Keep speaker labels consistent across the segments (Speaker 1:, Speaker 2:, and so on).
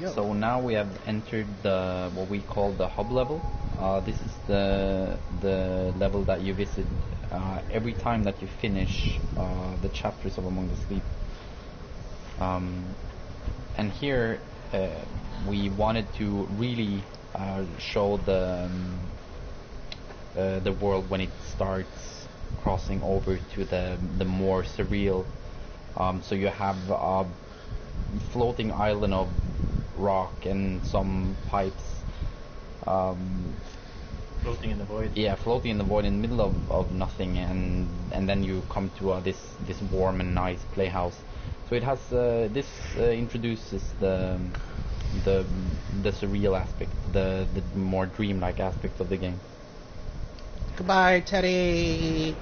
Speaker 1: So now we have entered the what we call the hub level. This is the level that you visit every time that you finish the chapters of Among the Sleep. And here we wanted to really show the world when it starts crossing over to the more surreal. So you have a floating island of rock and some pipes.
Speaker 2: Floating in the void.
Speaker 1: Yeah, floating in the void in the middle of nothing, and then you come to this warm and nice playhouse. So it has this introduces the surreal aspect, the more dreamlike aspect of the game.
Speaker 3: Goodbye, Teddy.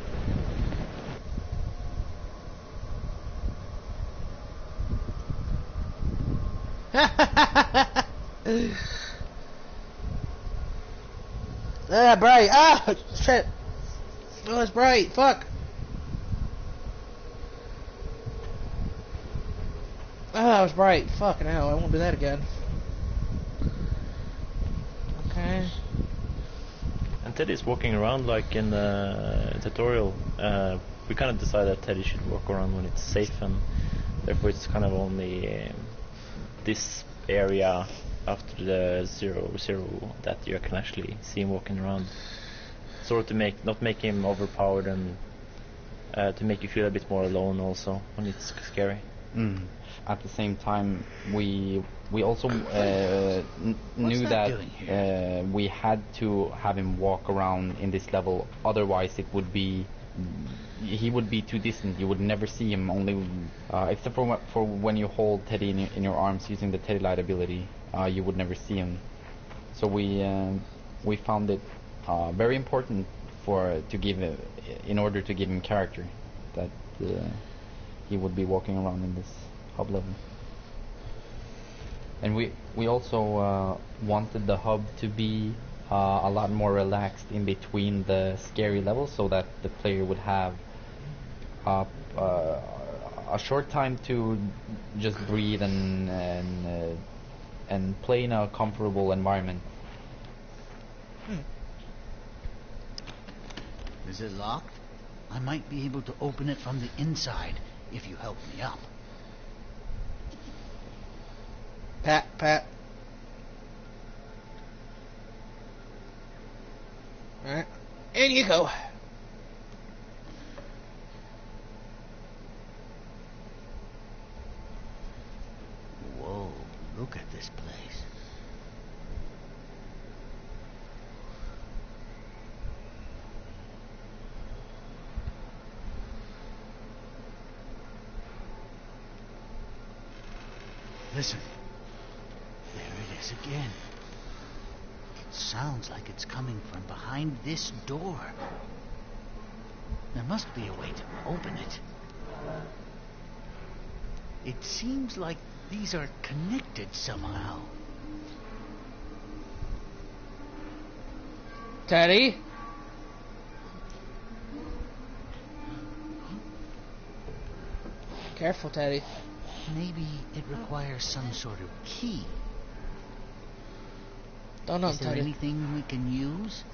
Speaker 3: Bright. Ah, shit. Oh, it's bright. Fuck. Oh, it was bright. Fucking hell, I won't do that again. Okay.
Speaker 2: And Teddy's walking around like in the tutorial. We kind of decided that Teddy should walk around when it's safe, and therefore it's kind of only this area after the 0-0 that you can actually see him walking around. Sort of to not make him overpowered, and to make you feel a bit more alone also when it's scary.
Speaker 1: At the same time, we also knew that we had to have him walk around in this level. Otherwise, he would be too distant. You would never see him. Only except for when you hold Teddy in your arms using the Teddy Light ability, you would never see him. So we found it very important in order to give him character, that he would be walking around in this hub level. And we also wanted the hub to be a lot more relaxed in between the scary levels, so that the player would have a short time to just breathe and play in a comfortable environment.
Speaker 4: Is it locked? I might be able to open it from the inside if you help me up.
Speaker 3: Pat. Alright. In you go.
Speaker 4: Whoa, look at this place. Listen. There it is again. It sounds like it's coming from behind this door. There must be a way to open it. It seems like these are connected somehow.
Speaker 3: Teddy? Careful, Teddy.
Speaker 4: Maybe it requires some sort of key.
Speaker 3: Don't know,
Speaker 4: Is there
Speaker 3: Teddy.
Speaker 4: anything we can use?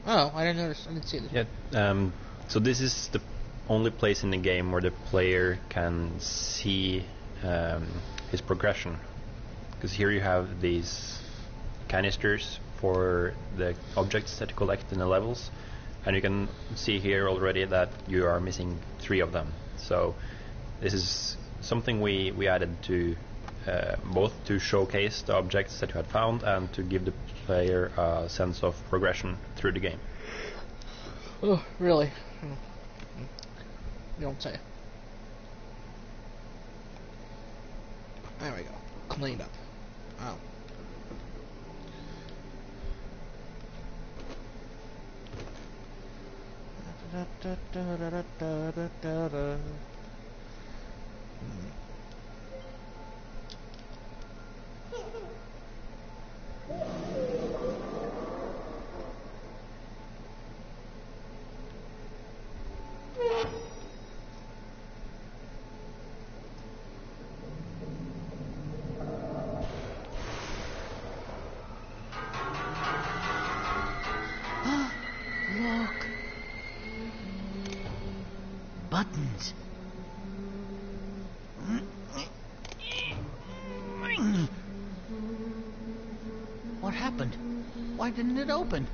Speaker 3: Oh, I didn't notice. I didn't see this.
Speaker 5: Yeah. So this is the only place in the game where the player can see his progression, because here you have these canisters for the objects that you collect in the levels, and you can see here already that you are missing 3 of them. So this is something we added to both to showcase the objects that you had found and to give the player a sense of progression through the game.
Speaker 3: Oh, really? You don't say. There we go. Cleaned up. Wow.
Speaker 4: means. What happened? Why didn't it open?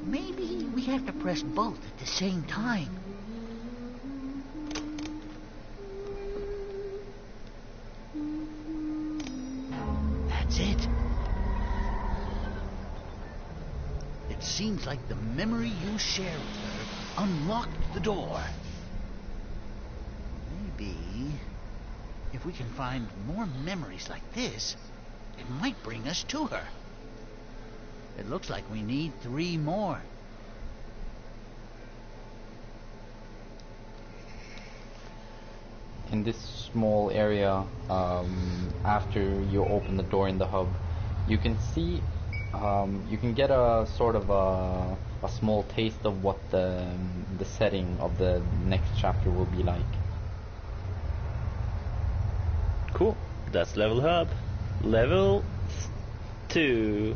Speaker 4: Maybe we have to press both at the same time. That's it. It seems like the memory you shared with her unlocked the door. Maybe if we can find more memories like this, it might bring us to her. It looks like we need 3 more.
Speaker 1: In this small area, after you open the door in the hub, you can see, you can get a sort of a small taste of what the setting of the next chapter will be like.
Speaker 2: Cool. That's level hub. Level 2.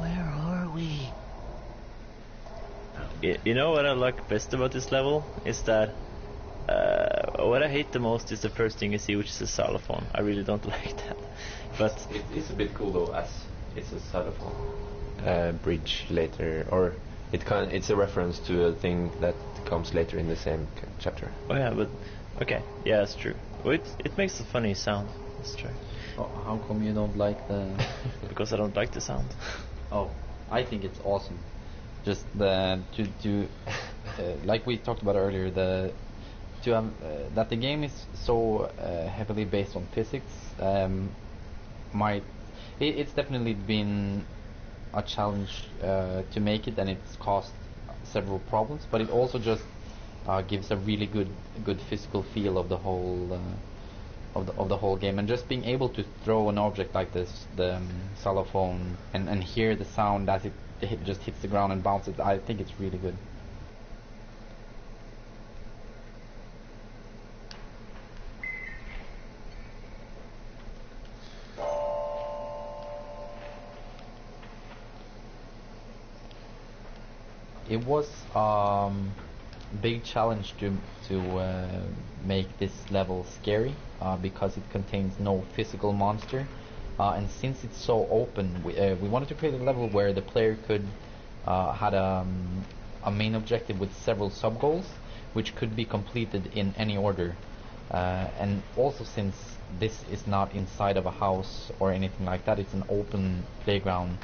Speaker 4: Where are we?
Speaker 2: You know what I like best about this level is that what I hate the most is the first thing you see, which is a xylophone. I really don't like that. But
Speaker 5: It's a bit cool though, as it's a xylophone bridge later, or it's a reference to a thing that comes later in the same chapter.
Speaker 2: oh yeah, but okay, yeah, that's true. Well, it makes a funny sound. That's true.
Speaker 1: Oh, how come you don't like the...
Speaker 2: Because I don't like the sound.
Speaker 1: Oh, I think it's awesome. Just the like we talked about earlier, that the game is so heavily based on physics. It's definitely been a challenge to make it, and it's caused several problems. But it also just gives a really good physical feel of the whole. Of the whole game, and just being able to throw an object like this, the xylophone, and hear the sound as it just hits the ground and bounces, I think it's really good. It was big challenge to make this level scary because it contains no physical monster, and since it's so open, we wanted to create a level where the player could had a main objective with several sub goals, which could be completed in any order, and also since this is not inside of a house or anything like that, it's an open playground.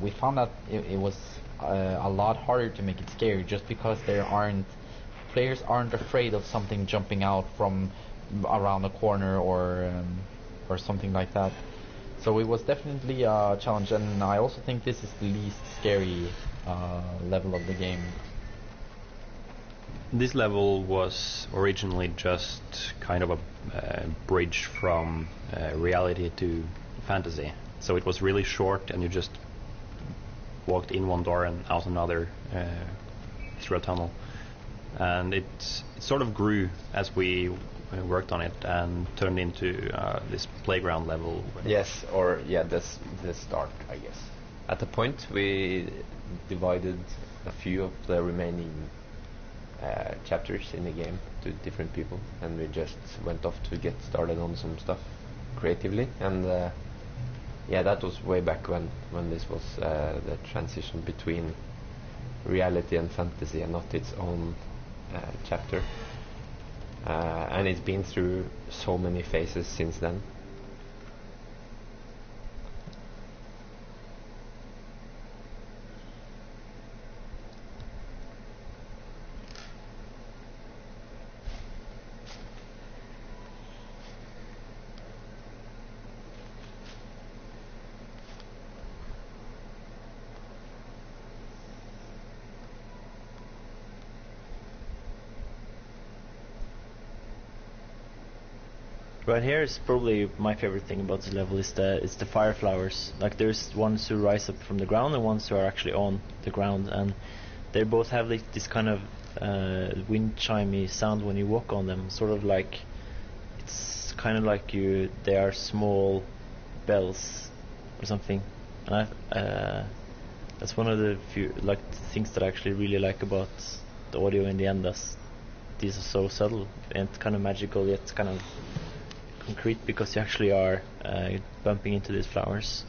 Speaker 1: We found that it was a lot harder to make it scary, just because players aren't afraid of something jumping out from around a corner or something like that. So it was definitely a challenge, and I also think this is the least scary level of the game.
Speaker 5: This level was originally just kind of a bridge from reality to fantasy. So it was really short, and you just walked in one door and out another through a tunnel. And it sort of grew as we worked on it and turned into this playground level.
Speaker 6: Yes, or yeah, that's the start, I guess. At the point, we divided a few of the remaining chapters in the game to different people, and we just went off to get started on some stuff creatively. And yeah, that was way back when this was the transition between reality and fantasy, and not its own chapter. And it's been through so many phases since then.
Speaker 2: Right here is probably my favorite thing about this level is the fire flowers. Like there's ones who rise up from the ground and ones who are actually on the ground, and they both have like this kind of wind chimey sound when you walk on them. Sort of like it's kind of like they are small bells or something. And that's one of the few things that I actually really like about the audio in the end. These are so subtle and kind of magical yet kind of concrete because you actually are bumping into these flowers.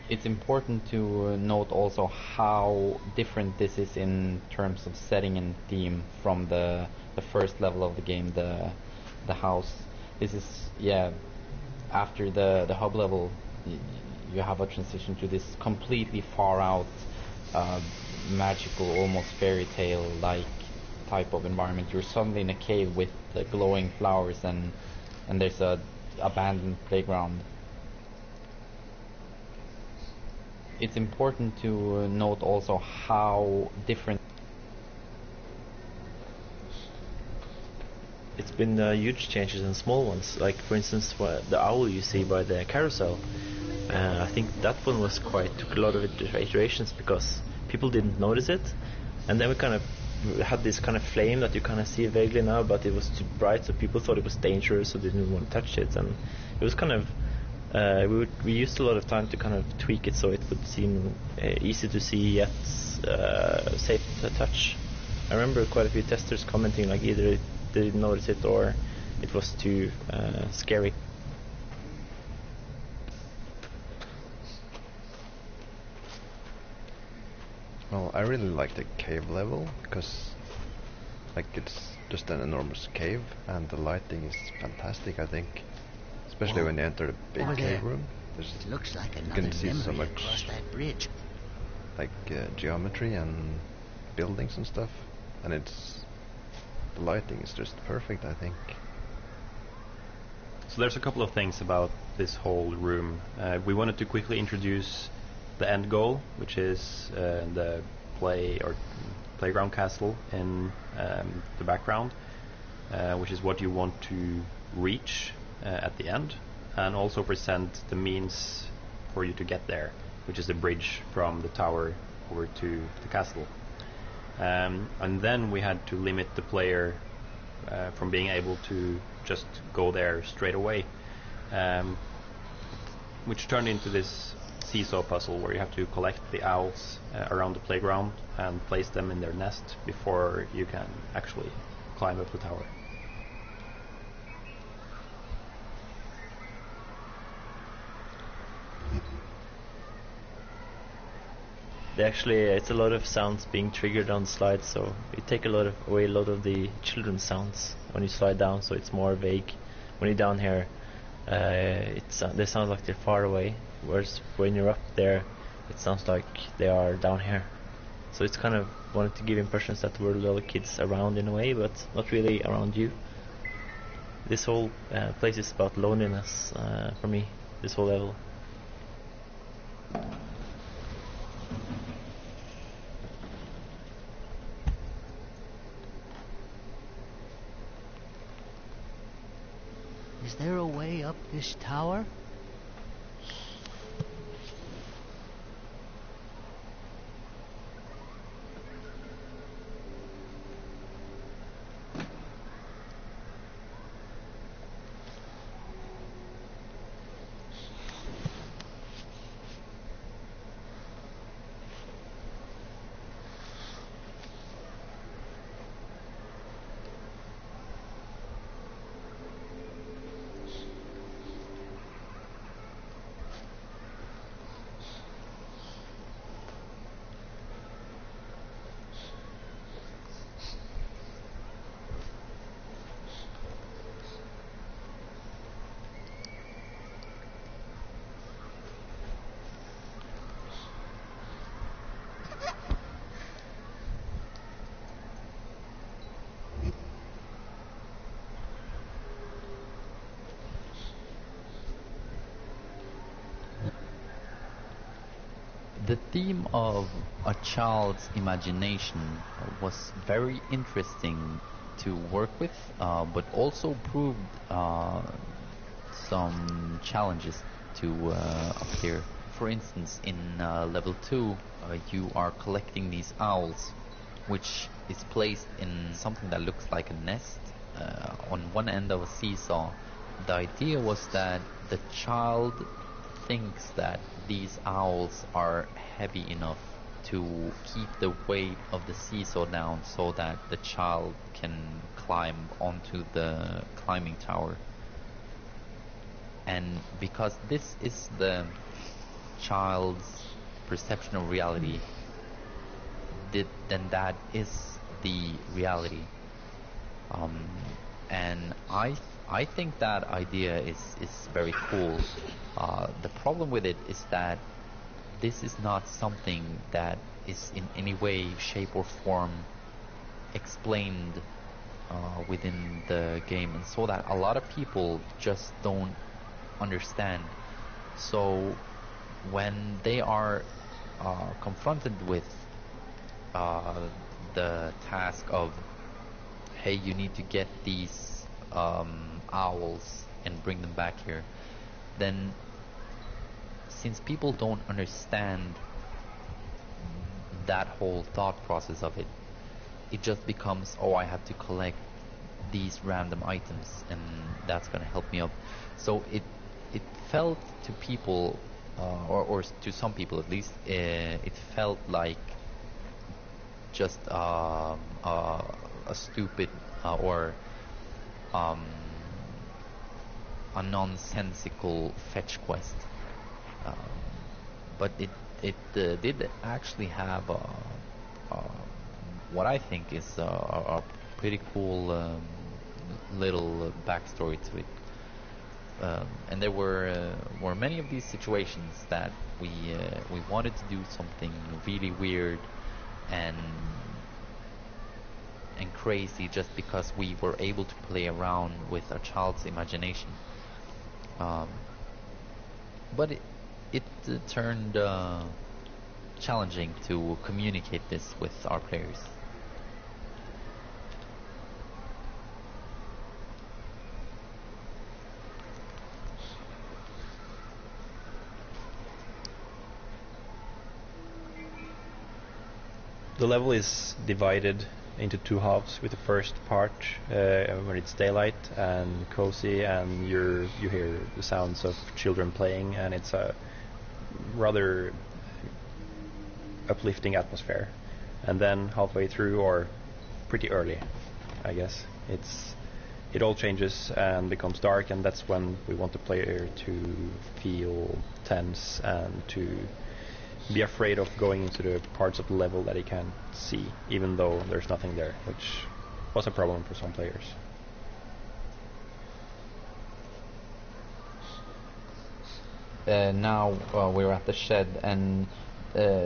Speaker 1: It's important to note also how different this is in terms of setting and theme from the first level of the game, the house. This is after the hub level, you have a transition to this completely far out, magical, almost fairy tale like type of environment. You're suddenly in a cave with glowing flowers and there's a abandoned playground. It's important to note also how different.
Speaker 2: It's been huge changes and small ones. Like for instance, the owl you see by the carousel. I think that one took a lot of iterations because people didn't notice it, and then we kind of had this kind of flame that you kind of see vaguely now, but it was too bright, so people thought it was dangerous, so they didn't want to touch it, and it was kind of we used a lot of time to kind of tweak it so it would seem easy to see yet safe to touch. I remember quite a few testers commenting like either they didn't notice it or it was too scary.
Speaker 7: Well, I really like the cave level because it's just an enormous cave and the lighting is fantastic, I think. Especially when you enter the big
Speaker 4: Over
Speaker 7: cave
Speaker 4: there.
Speaker 7: room.
Speaker 4: It looks like
Speaker 7: you
Speaker 4: another
Speaker 7: can see so
Speaker 4: memory
Speaker 7: much
Speaker 4: across that bridge.
Speaker 7: geometry and buildings and stuff, and the lighting is just perfect, I think.
Speaker 5: So there's a couple of things about this whole room. We wanted to quickly introduce the end goal, which is the playground castle in the background, which is what you want to reach at the end, and also present the means for you to get there, which is the bridge from the tower over to the castle. And then we had to limit the player from being able to just go there straight away, which turned into this seesaw puzzle where you have to collect the owls around the playground and place them in their nest before you can actually climb up the tower.
Speaker 2: It's a lot of sounds being triggered on slides, so you take away a lot of the children's sounds when you slide down, so it's more vague. When you're down here, they sound like they're far away, whereas when you're up there, it sounds like they are down here. So it's kind of wanted to give impressions that there were little kids around in a way, but not really around you. This whole place is about loneliness for me, this whole level.
Speaker 4: Is there a way up this tower?
Speaker 1: The theme of a child's imagination was very interesting to work with, but also proved some challenges to appear. For instance, in level 2, you are collecting these owls, which is placed in something that looks like a nest on one end of a seesaw. The idea was that the child thinks that these owls are heavy enough to keep the weight of the seesaw down so that the child can climb onto the climbing tower. And because this is the child's perception of reality, then that is the reality. And I think that idea is very cool. The problem with it is that this is not something that is in any way, shape or form explained within the game, and so that a lot of people just don't understand. So when they are confronted with the task of, hey, you need to get these owls and bring them back here, then since people don't understand that whole thought process of it, it just becomes, oh, I have to collect these random items and that's gonna help me up. So it felt to people, or to some people at least, it felt like just a stupid or a nonsensical fetch quest. But it did actually have what I think is a pretty cool little backstory to it. And there were many of these situations that we wanted to do something really weird and crazy just because we were able to play around with a child's imagination. But it turned challenging to communicate this with our players.
Speaker 5: The level is divided into two halves, with the first part where it's daylight and cozy and you hear the sounds of children playing, and it's a rather uplifting atmosphere. And then halfway through, or pretty early, I guess, it all changes and becomes dark, and that's when we want the player to feel tense and to be afraid of going into the parts of the level that he can't see, even though there's nothing there, which was a problem for some players.
Speaker 1: Now we're at the shed, and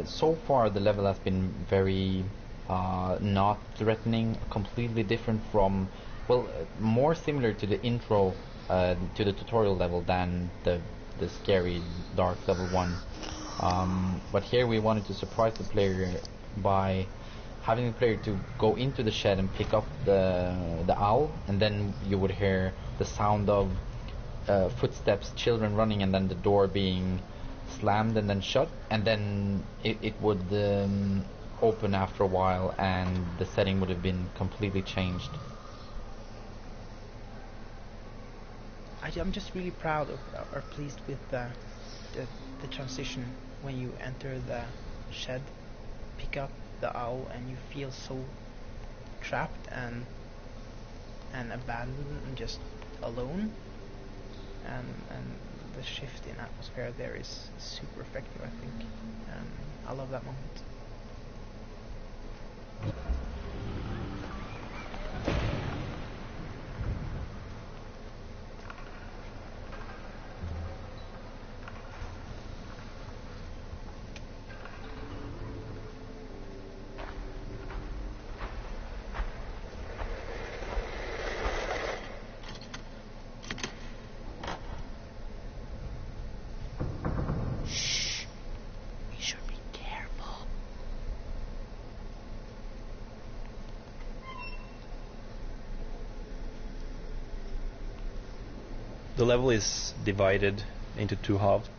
Speaker 1: so far the level has been very not threatening, completely different from, well, more similar to the intro to the tutorial level than the scary dark level 1. But here we wanted to surprise the player by having the player to go into the shed and pick up the owl, and then you would hear the sound of footsteps, children running, and then the door being slammed and then shut, and then it would open after a while, and the setting would have been completely changed.
Speaker 3: I'm just really proud of, or pleased with the transition when you enter the shed, pick up the owl, and you feel so trapped and abandoned and just alone, and the shift in atmosphere there is super effective, I think, and I love that moment.
Speaker 5: The level is divided into two halves.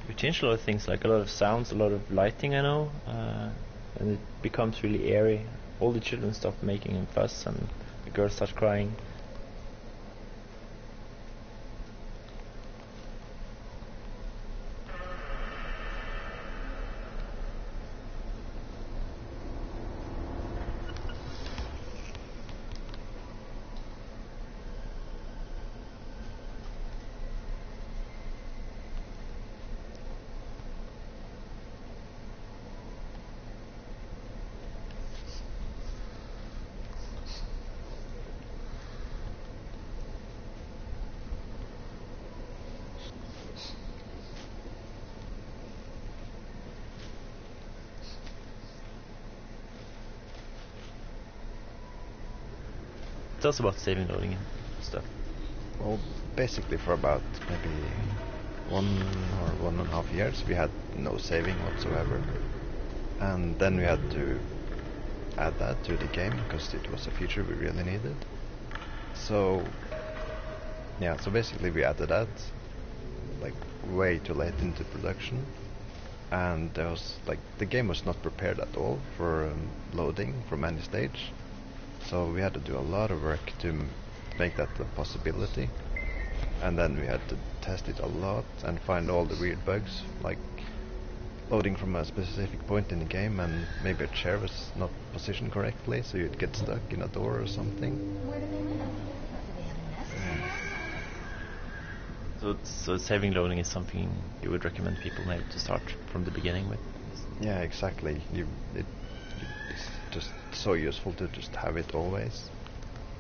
Speaker 2: We changed a lot of things, like a lot of sounds, a lot of lighting, I know, and it becomes really airy. All the children stop making a fuss, and the girls start crying. Tell us about saving, loading, and stuff.
Speaker 7: Well, basically for about maybe 1.5 years we had no saving whatsoever, and then we had to add that to the game because it was a feature we really needed. So yeah, so basically we added that like way too late into production, and there was like the game was not prepared at all for loading from any stage. So we had to do a lot of work to make that a possibility, and then we had to test it a lot and find all the weird bugs, like loading from a specific point in the game and maybe a chair was not positioned correctly, so you'd get stuck in a door or something.
Speaker 2: So saving, loading is something you would recommend people maybe to start from the beginning with?
Speaker 7: Yeah, exactly. It's just so useful to just have it always.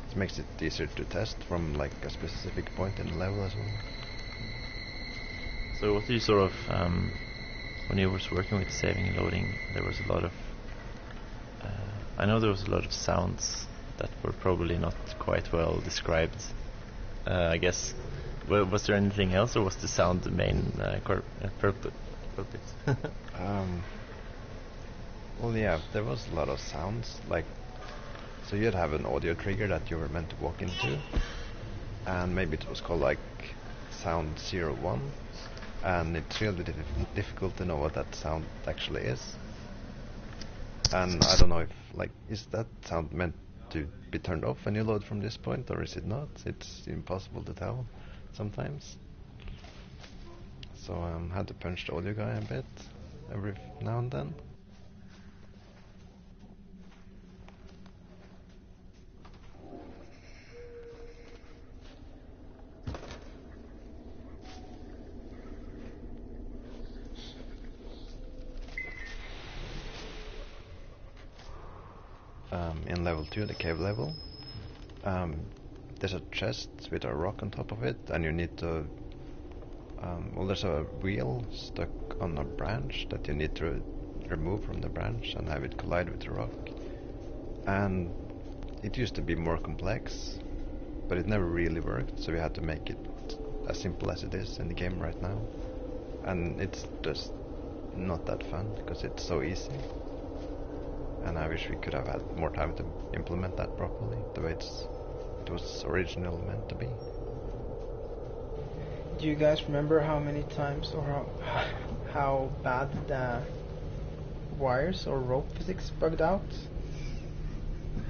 Speaker 7: It makes it easier to test from like a specific point in the level as well.
Speaker 2: So what do you sort of, when you was working with saving and loading, there was a lot of, I know there was a lot of sounds that were probably not quite well described, I guess. Was there anything else, or was the sound the main purpose?
Speaker 7: Well, yeah, there was a lot of sounds, like, so you'd have an audio trigger that you were meant to walk into, and maybe it was called like sound 01, and it's really difficult to know what that sound actually is. And I don't know if, like, is that sound meant to be turned off when you load from this point, or is it not? It's impossible to tell sometimes. So I had to punch the audio guy a bit every now and then. In level 2, the cave level, there's a chest with a rock on top of it, and you need to well, there's a wheel stuck on a branch that you need to remove from the branch and have it collide with the rock. And it used to be more complex, but it never really worked, so we had to make it as simple as it is in the game right now. And it's just not that fun because it's so easy. And I wish we could have had more time to implement that properly, the way it was originally meant to be.
Speaker 3: Do you guys remember how many times or how bad the wires or rope physics bugged out?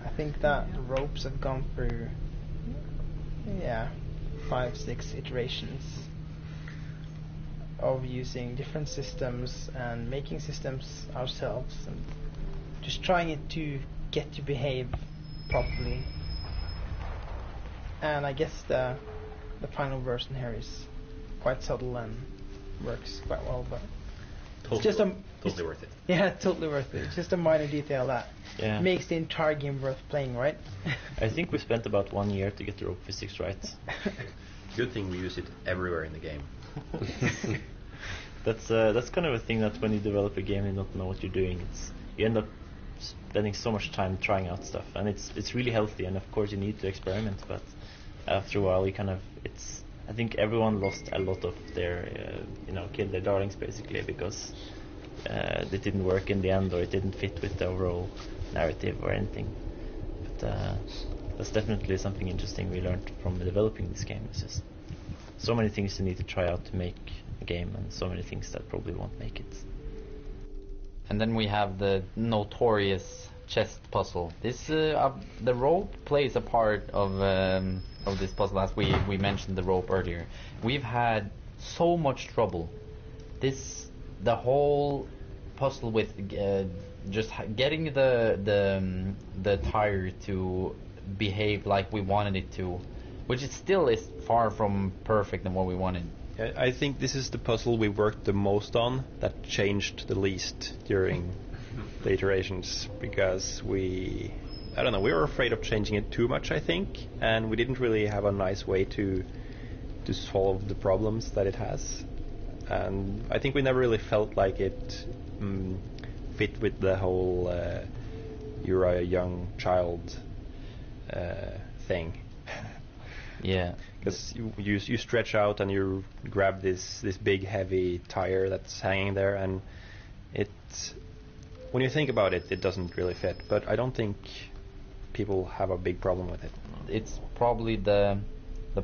Speaker 3: I think that ropes have gone through 5-6 iterations of using different systems and making systems ourselves and just trying it to get to behave properly. And I guess the final version here is quite subtle and works quite well, but
Speaker 5: Totally,
Speaker 3: it's just
Speaker 5: totally worth it.
Speaker 3: Yeah, totally worth it. It's just a minor detail that
Speaker 2: Yeah.
Speaker 3: makes the entire game worth playing, right?
Speaker 2: I think we spent about 1 year to get the rope physics right.
Speaker 5: Good thing we use it everywhere in the game.
Speaker 2: That's kind of a thing that when you develop a game and you don't know what you're doing, you end up spending so much time trying out stuff, and it's really healthy. And of course you need to experiment, but after a while I think everyone lost a lot of their killed their darlings basically because it didn't work in the end, or it didn't fit with the overall narrative or anything. But that's definitely something interesting we learned from developing this game. It's just so many things you need to try out to make a game, and so many things that probably won't make it.
Speaker 1: And then we have the notorious chest puzzle. This the rope plays a part of this puzzle, as we mentioned the rope earlier. We've had so much trouble. The whole puzzle with just getting the tire to behave like we wanted it to, which it still is far from perfect than what we wanted.
Speaker 5: I think this is the puzzle we worked the most on that changed the least during the iterations, because we were afraid of changing it too much, I think, and we didn't really have a nice way to solve the problems that it has. And I think we never really felt like it fit with the whole you're a young child thing.
Speaker 1: Yeah.
Speaker 5: Because you stretch out and you grab this big heavy tire that's hanging there, and when you think about it, it doesn't really fit. But I don't think people have a big problem with it.
Speaker 1: It's probably the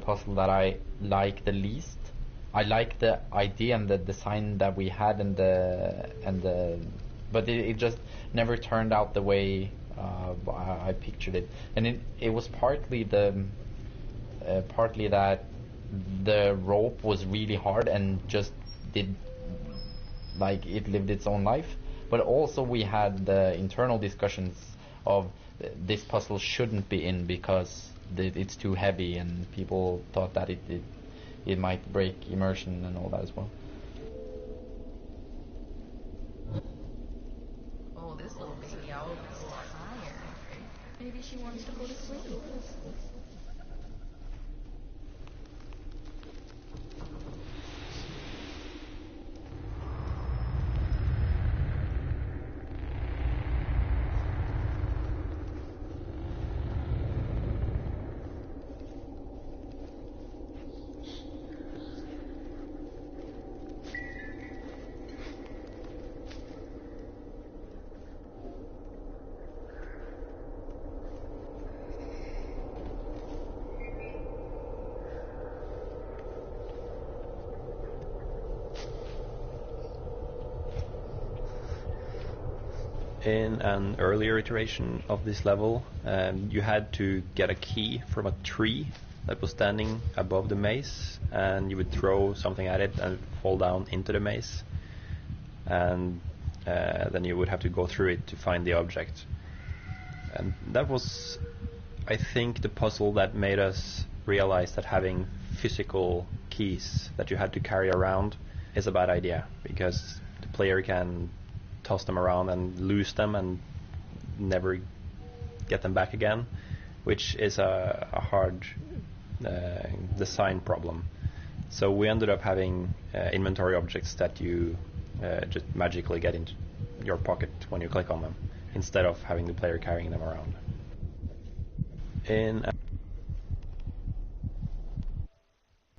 Speaker 1: puzzle that I like the least. I like the idea and the design that we had, but it just never turned out the way I pictured it. And it was partly that the rope was really hard and just it lived its own life. But also we had the internal discussions of this puzzle shouldn't be in because it's too heavy, and people thought that it might break immersion and all that as well.
Speaker 8: Oh, this little baby owl is tired. Maybe she wants to go to sleep.
Speaker 5: In an earlier iteration of this level, you had to get a key from a tree that was standing above the maze, and you would throw something at it and it would fall down into the maze, and then you would have to go through it to find the object. And that was, I think, the puzzle that made us realize that having physical keys that you had to carry around is a bad idea, because the player can toss them around and lose them and never get them back again, which is a hard design problem. So we ended up having inventory objects that you just magically get into your pocket when you click on them, instead of having the player carrying them around. In